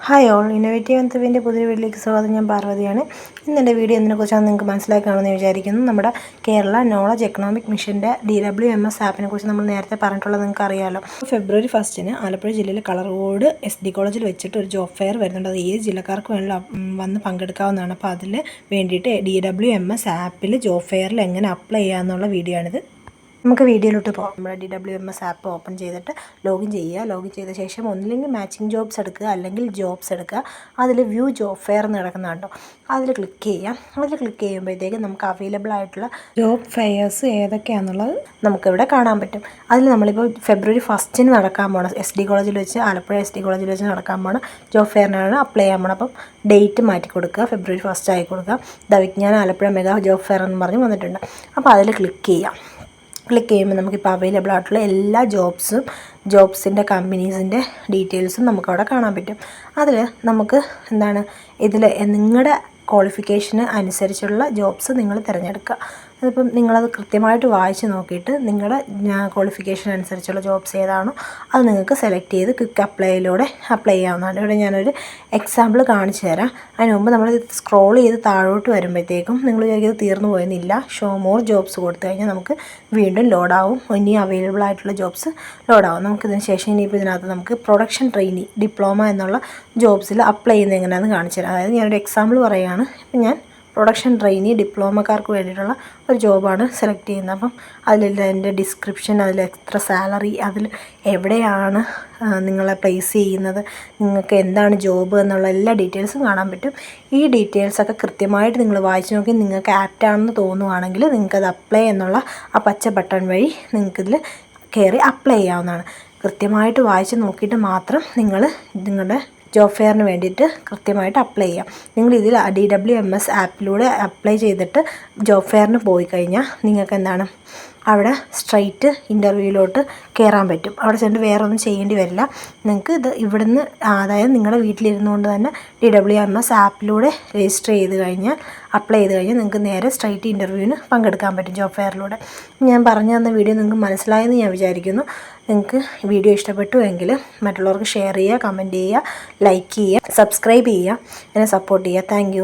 Hi all, innovative എന്തവിൻ്റെ പുതിയ വീട്ടിലേക്ക് സ്വാഗതം. ഞാൻ പാർവതിയാണ്. ഇന്നെൻ്റെ വീഡിയോ എന്തിനെക്കുറിച്ചാണ് നിങ്ങൾക്ക് മനസ്സിലാക്കുകയാണെന്ന് വിചാരിക്കുന്നു. നമ്മുടെ കേരള നോളജ് എക്കണോമിക് മിഷൻ്റെ DWMS ആപ്പിനെ കുറിച്ച് നമ്മൾ നേരത്തെ പറഞ്ഞിട്ടുള്ളത് നിങ്ങൾക്ക് അറിയാമല്ലോ. ഫെബ്രുവരി 1 ആലപ്പുഴ ജില്ലയിലെ കളർകോട് SD കോളേജിൽ വെച്ചിട്ട് ഒരു ജോബ് ഫെയർ വരുന്നുണ്ട്. അത് ഏത് ജില്ലക്കാർക്ക് വേണമെങ്കിലും വന്ന് പങ്കെടുക്കാവുന്നതാണ്. അപ്പോൾ അതിൽ വേണ്ടിയിട്ട് DWMS ആപ്പിൽ ജോബ് ഫെയറിൽ എങ്ങനെ അപ്ലൈ ചെയ്യാമെന്നുള്ള വീഡിയോ ആണിത്. നമുക്ക് വീഡിയോയിലോട്ട് പോകാം. നമ്മുടെ DWMS ആപ്പ് ഓപ്പൺ ചെയ്തിട്ട് ലോഗിൻ ചെയ്യുക. ലോഗിൻ ചെയ്ത ശേഷം ഒന്നില്ലെങ്കിൽ മാച്ചിങ് ജോബ്സ് എടുക്കുക, അല്ലെങ്കിൽ ജോബ്സ് എടുക്കുക. അതിൽ വ്യൂ ജോബ് ഫെയർ എന്ന് കിടക്കുന്നുണ്ടോ, അതിൽ ക്ലിക്ക് ചെയ്യാം. അതിൽ ക്ലിക്ക് ചെയ്യുമ്പോഴത്തേക്കും നമുക്ക് അവൈലബിൾ ആയിട്ടുള്ള ജോബ് ഫെയേഴ്സ് ഏതൊക്കെയാണെന്നുള്ളത് നമുക്കിവിടെ കാണാൻ പറ്റും. അതിൽ നമ്മളിപ്പോൾ ഫെബ്രുവരി 1 നടക്കാൻ പോകണം SD കോളേജിൽ വെച്ച്, ആലപ്പുഴ SD കോളേജിൽ വെച്ച് നടക്കാൻ പോകണം ജോബ് ഫെയറിനാണ് അപ്ലൈ ചെയ്യാൻ പോകണം. അപ്പം ഡേറ്റ് മാറ്റി കൊടുക്കുക, ഫെബ്രുവരി 1 ആയി കൊടുക്കുക. ദവിജ്ഞാന ആലപ്പുഴ മെഗാ ജോബ് ഫെയർ എന്ന് പറഞ്ഞ് വന്നിട്ടുണ്ട്. അപ്പോൾ അതിൽ ക്ലിക്ക് ചെയ്യാം. ക്ലിക്ക് ചെയ്യുമ്പോൾ നമുക്കിപ്പോൾ അവൈലബിൾ ആയിട്ടുള്ള എല്ലാ ജോബ്സിൻ്റെ കമ്പനീസിൻ്റെ ഡീറ്റെയിൽസും നമുക്കവിടെ കാണാൻ പറ്റും. അതിൽ നമുക്ക് ഇതിൽ നിങ്ങളുടെ ക്വാളിഫിക്കേഷന് അനുസരിച്ചുള്ള ജോബ്സ് നിങ്ങൾ തിരഞ്ഞെടുക്കുക. അതിപ്പം നിങ്ങളത് കൃത്യമായിട്ട് വായിച്ച് നോക്കിയിട്ട് നിങ്ങളുടെ ക്വാളിഫിക്കേഷൻ അനുസരിച്ചുള്ള ജോബ്സ് ഏതാണോ അത് നിങ്ങൾക്ക് സെലക്ട് ചെയ്ത് ക്വിക്ക് അപ്ലൈയിലൂടെ അപ്ലൈ ചെയ്യാവുന്നതാണ്. ഇവിടെ ഞാനൊരു എക്സാമ്പിൾ കാണിച്ചു തരാം. അതിന് മുമ്പ് നമ്മൾ സ്ക്രോൾ ചെയ്ത് താഴോട്ട് വരുമ്പോഴത്തേക്കും നിങ്ങൾ വിചാരിക്കുന്നത് തീർന്നു പോയെന്നില്ല. ഷോ മോർ ജോബ്സ് കൊടുത്തു കഴിഞ്ഞാൽ നമുക്ക് വീണ്ടും ലോഡാവും. ഇനി അവൈലബിൾ ആയിട്ടുള്ള ജോബ്സ് ലോഡാവും. നമുക്കിതിന് ശേഷം ഇനിയിപ്പോൾ ഇതിനകത്ത് നമുക്ക് പ്രൊഡക്ഷൻ ട്രെയിനി ഡിപ്ലോമ എന്നുള്ള ജോബ്സിൽ അപ്ലൈ ചെയ്യുന്നത് എങ്ങനെയാണെന്ന് കാണിച്ചു തരാം. അതായത് ഞാനൊരു എക്സാമ്പിൾ പറയുകയാണ്. ഇപ്പം ഞാൻ പ്രൊഡക്ഷൻ ട്രെയിനി ഡിപ്ലോമക്കാർക്ക് വേണ്ടിയിട്ടുള്ള ഒരു ജോബാണ് സെലക്ട് ചെയ്യുന്നത്. അപ്പം അതിലെല്ലാം എൻ്റെ ഡിസ്ക്രിപ്ഷൻ, അതിൽ എത്ര സാലറി, അതിൽ എവിടെയാണ് നിങ്ങളെ പ്ലേസ് ചെയ്യുന്നത്, നിങ്ങൾക്ക് എന്താണ് ജോബ് എന്നുള്ള എല്ലാ ഡീറ്റെയിൽസും കാണാൻ പറ്റും. ഈ ഡീറ്റെയിൽസൊക്കെ കൃത്യമായിട്ട് നിങ്ങൾ വായിച്ച് നോക്കി നിങ്ങൾക്ക് ആപ്റ്റാണെന്ന് തോന്നുവാണെങ്കിൽ നിങ്ങൾക്കത് അപ്ലൈ എന്നുള്ള ആ പച്ച ബട്ടൺ വഴി നിങ്ങൾക്കിതിൽ കയറി അപ്ലൈ ചെയ്യാവുന്നതാണ്. കൃത്യമായിട്ട് വായിച്ച് നോക്കിയിട്ട് മാത്രം നിങ്ങൾ നിങ്ങളുടെ ജോബ് ഫെയറിന് വേണ്ടിയിട്ട് കൃത്യമായിട്ട് അപ്ലൈ ചെയ്യാം. നിങ്ങളിതിൽ DWMS ആപ്പിലൂടെ അപ്ലൈ ചെയ്തിട്ട് ജോബ് ഫെയറിന് പോയി കഴിഞ്ഞാൽ നിങ്ങൾക്ക് അവിടെ സ്ട്രൈറ്റ് ഇൻ്റർവ്യൂവിലോട്ട് കയറാൻ പറ്റും. അവിടെ ചെന്നിട്ട് വേറെ ഒന്നും ചെയ്യേണ്ടി വരില്ല. നിങ്ങൾക്ക് ഇത് ഇവിടുന്ന്, അതായത് നിങ്ങളുടെ വീട്ടിലിരുന്നുകൊണ്ട് തന്നെ DWMS ആപ്പിലൂടെ രജിസ്റ്റർ ചെയ്ത് കഴിഞ്ഞാൽ, അപ്ലൈ ചെയ്ത് കഴിഞ്ഞാൽ നിങ്ങൾക്ക് നേരെ സ്ട്രൈറ്റ് ഇൻ്റർവ്യൂവിന് പങ്കെടുക്കാൻ പറ്റും ജോബ് ഫെയറിലൂടെ. ഞാൻ പറഞ്ഞു തന്ന വീഡിയോ നിങ്ങൾക്ക് മനസ്സിലായെന്ന് ഞാൻ വിചാരിക്കുന്നു. നിങ്ങൾക്ക് വീഡിയോ ഇഷ്ടപ്പെട്ടു എങ്കിൽ മറ്റുള്ളവർക്ക് ഷെയർ ചെയ്യുക, കമൻറ്റ് ചെയ്യുക, ലൈക്ക് ചെയ്യുക, സബ്സ്ക്രൈബ് ചെയ്യുക, എന്നെ സപ്പോർട്ട് ചെയ്യുക. താങ്ക്